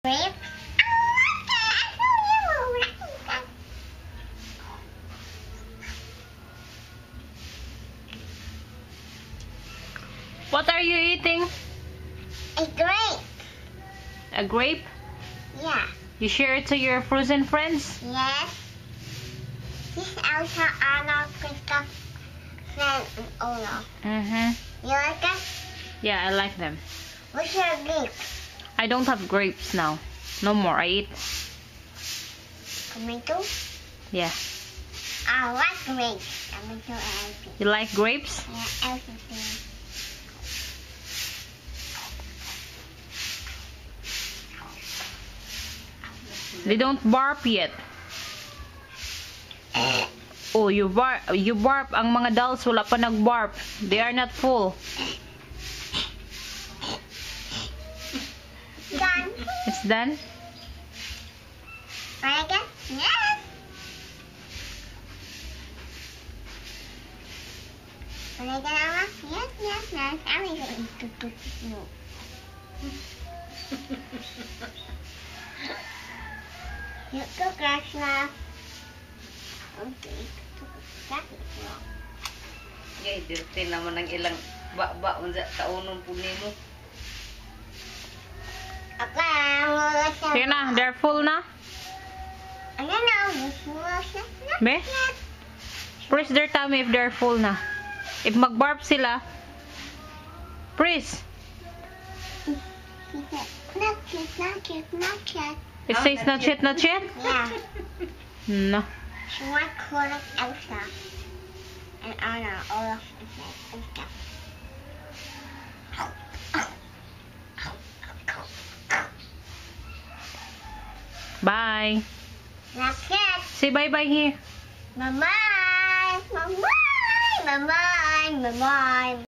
Grape? What are you eating? A grape. A grape? Yeah. You share it to your frozen friends? Yes. This is also Arnold, Christoph, Sven, and Olaf. You like it? Yeah, I like them. What's your grape? I don't have grapes now. No more. I eat. Tomato? Yeah. I like grapes. Tomato and everything. You like grapes? Yeah, everything. They don't barf yet. Oh, you barf. Ang mga dolls wala pa nag-barf. They are not full. Done. It's done? Try again? Yes. Try again, Emma? Yes, yes, yes. Everything. No. You go, Krishna. Okay. That is wrong. Ngay, dirti naman ng ilang ba unsa taonon po nimo. Okay, I'm gonna Sige na, they're full na. I don't know. Be? Press their tummy if they're full na. If mag-barf sila, press. Not yet, not yet, not yet. It says not yet, not yet? Yeah. No. She wants to call us Elsa. And Anna, Olaf, and stuff. Bye. Not yet. Say bye-bye here. Bye-bye. Bye-bye. Bye-bye. Bye-bye.